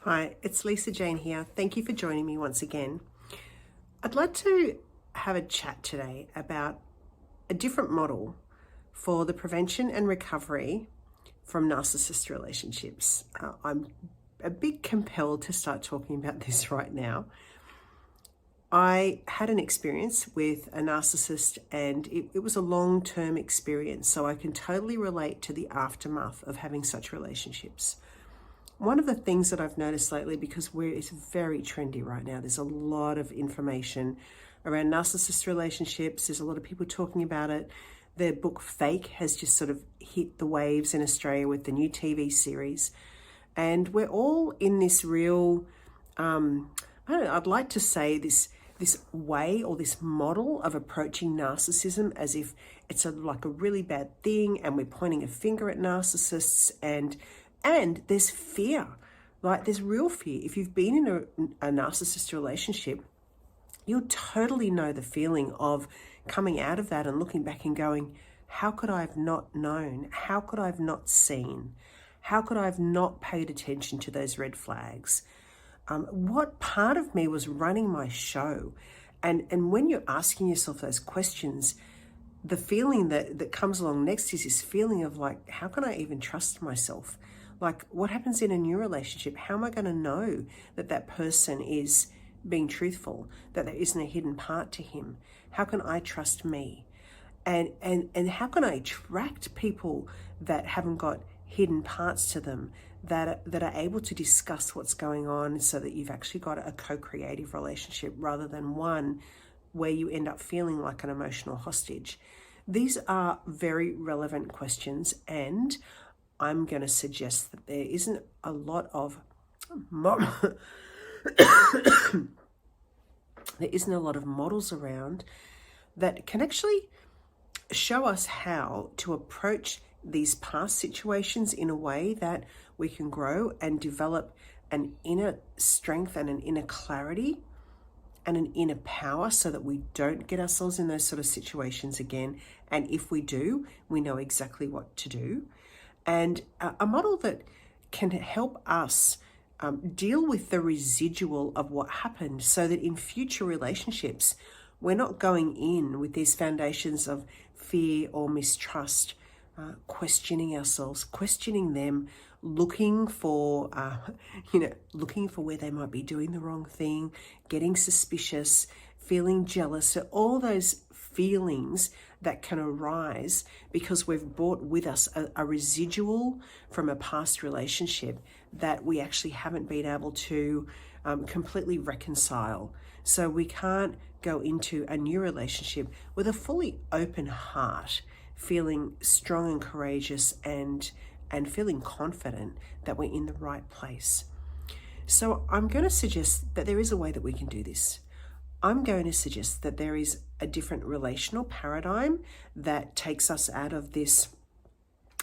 Hi, it's Lisa Jane here. Thank you for joining me once again. I'd like to have a chat today about a different model for the prevention and recovery from narcissist relationships. I'm a bit compelled to start talking about this right now. I had an experience with a narcissist, and it was a long-term experience, so I can totally relate to the aftermath of having such relationships. One of the things that I've noticed lately, because it's very trendy right now, there's a lot of information around narcissist relationships. There's a lot of people talking about it. The book Fake has just sort of hit the waves in Australia with the new TV series. And we're all in this real, I'd like to say this way or this model of approaching narcissism as if it's like a really bad thing, and we're pointing a finger at narcissists, and there's fear. Like, there's real fear. If you've been in a narcissist relationship, you'll totally know the feeling of coming out of that and looking back and going, how could I have not known? How could I have not seen? How could I have not paid attention to those red flags? What part of me was running my show? And when you're asking yourself those questions, the feeling that comes along next is this feeling of like, how can I even trust myself? Like, what happens in a new relationship? How am I going to know that that person is being truthful, that there isn't a hidden part to him? How can I trust me? And how can I attract people that haven't got hidden parts to them, that are able to discuss what's going on, so that you've actually got a co-creative relationship rather than one where you end up feeling like an emotional hostage? These are very relevant questions, and I'm going to suggest that there isn't a lot of models around that can actually show us how to approach these past situations in a way that we can grow and develop an inner strength and an inner clarity and an inner power, so that we don't get ourselves in those sort of situations again. And if we do, we know exactly what to do. And a model that can help us deal with the residual of what happened, so that in future relationships, we're not going in with these foundations of fear or mistrust, questioning ourselves, questioning them, looking for where they might be doing the wrong thing, getting suspicious, feeling jealous. So all those feelings that can arise because we've brought with us a residual from a past relationship that we actually haven't been able to completely reconcile. So we can't go into a new relationship with a fully open heart, feeling strong and courageous, and feeling confident that we're in the right place. So I'm going to suggest that there is a way that we can do this. I'm going to suggest that there is a different relational paradigm that takes us out of this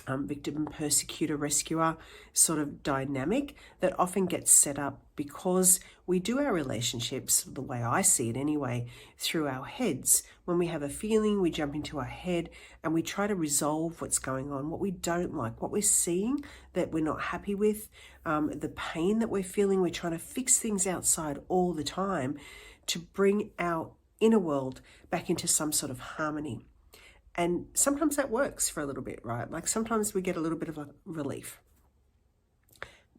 victim, persecutor, rescuer sort of dynamic that often gets set up because we do our relationships, the way I see it anyway, through our heads. When we have a feeling, we jump into our head and we try to resolve what's going on, what we don't like, what we're seeing that we're not happy with, the pain that we're feeling. We're trying to fix things outside all the time to bring our inner world back into some sort of harmony. And sometimes that works for a little bit, right? Like, sometimes we get a little bit of a relief.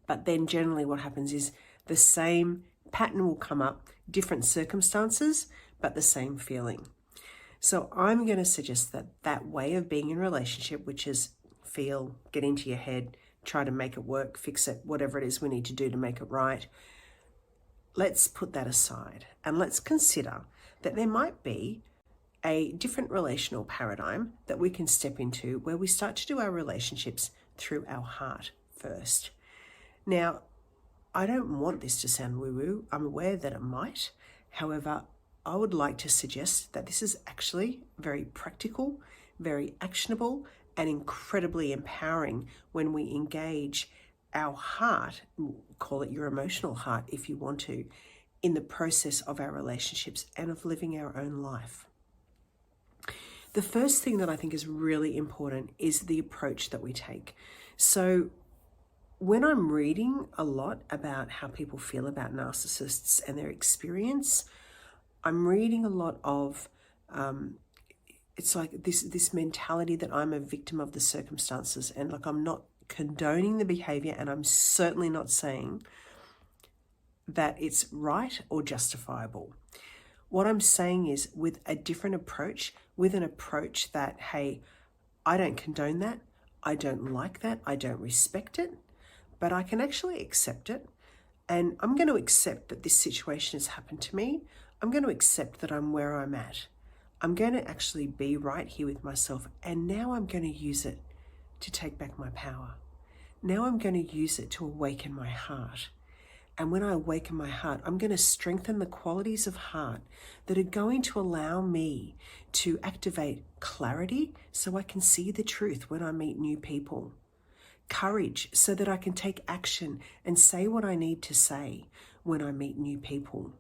But then generally what happens is the same pattern will come up, different circumstances, but the same feeling. So I'm going to suggest that way of being in a relationship, which is feel, get into your head, try to make it work, fix it, whatever it is we need to do to make it right. Let's put that aside and let's consider that there might be a different relational paradigm that we can step into, where we start to do our relationships through our heart first. Now, I don't want this to sound woo-woo. I'm aware that it might. However, I would like to suggest that this is actually very practical, very actionable, and incredibly empowering when we engage our heart, call it your emotional heart if you want to, in the process of our relationships and of living our own life. The first thing that I think is really important is the approach that we take. So when I'm reading a lot about how people feel about narcissists and their experience, I'm reading a lot of, it's like this mentality that I'm a victim of the circumstances, and like I'm not condoning the behavior, and I'm certainly not saying that it's right or justifiable. What I'm saying is, with a different approach, with an approach that, hey, I don't condone that, I don't like that, I don't respect it, but I can actually accept it. And I'm going to accept that this situation has happened to me. I'm going to accept that I'm where I'm at. I'm going to actually be right here with myself. And now I'm going to use it to take back my power. Now I'm going to use it to awaken my heart. And when I awaken my heart, I'm going to strengthen the qualities of heart that are going to allow me to activate clarity so I can see the truth when I meet new people. Courage so that I can take action and say what I need to say when I meet new people.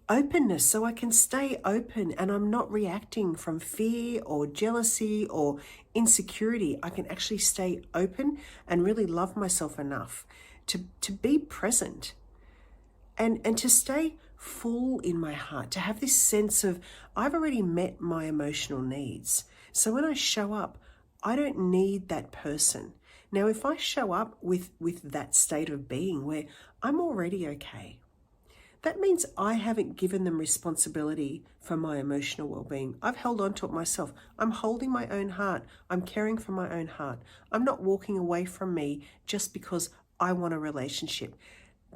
Openness so I can stay open and I'm not reacting from fear or jealousy or insecurity. I can actually stay open and really love myself enough to be present and to stay full in my heart, to have this sense of I've already met my emotional needs. So when I show up, I don't need that person. Now, if I show up with that state of being where I'm already okay, that means I haven't given them responsibility for my emotional well-being. I've held on to it myself. I'm holding my own heart. I'm caring for my own heart. I'm not walking away from me just because I want a relationship.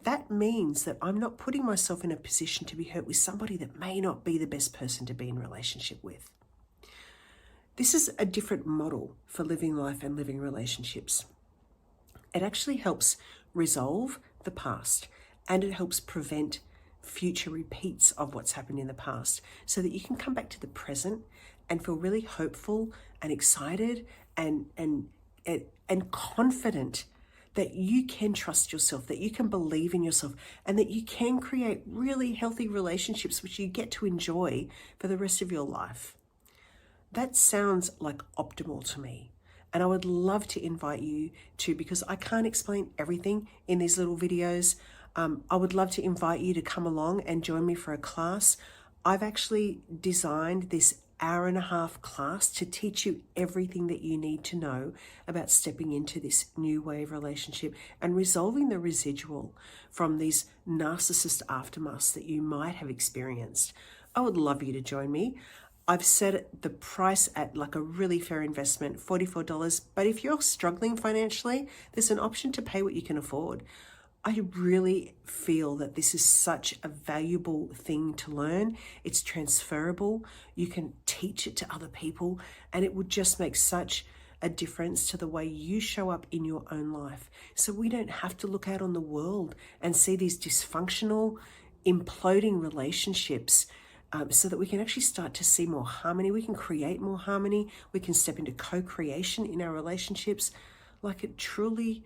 That means that I'm not putting myself in a position to be hurt with somebody that may not be the best person to be in a relationship with. This is a different model for living life and living relationships. It actually helps resolve the past, and it helps prevent future repeats of what's happened in the past, so that you can come back to the present and feel really hopeful and excited and confident that you can trust yourself, that you can believe in yourself, and that you can create really healthy relationships which you get to enjoy for the rest of your life. That sounds like optimal to me. And I would love to invite you to, because I can't explain everything in these little videos, I would love to invite you to come along and join me for a class. I've actually designed this hour-and-a-half class to teach you everything that you need to know about stepping into this new way of relationship and resolving the residual from these narcissist aftermaths that you might have experienced. I would love you to join me. I've set the price at like a really fair investment, $44. But if you're struggling financially, there's an option to pay what you can afford. I really feel that this is such a valuable thing to learn. It's transferable. You can teach it to other people, and it would just make such a difference to the way you show up in your own life. So we don't have to look out on the world and see these dysfunctional, imploding relationships, so that we can actually start to see more harmony. We can create more harmony. We can step into co-creation in our relationships. Like, it truly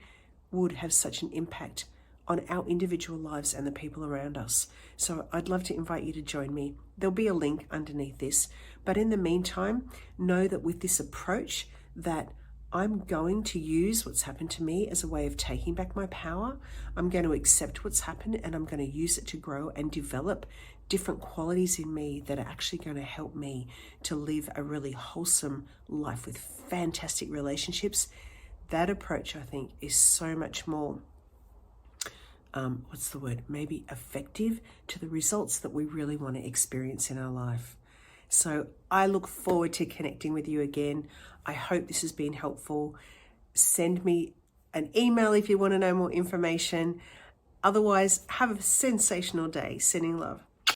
would have such an impact on our individual lives and the people around us. So I'd love to invite you to join me. There'll be a link underneath this. But in the meantime, know that with this approach, that I'm going to use what's happened to me as a way of taking back my power. I'm going to accept what's happened, and I'm going to use it to grow and develop different qualities in me that are actually going to help me to live a really wholesome life with fantastic relationships. That approach, I think, is so much more, maybe effective to the results that we really want to experience in our life. So I look forward to connecting with you again. I hope this has been helpful. Send me an email if you want to know more information. Otherwise, have a sensational day. Sending love.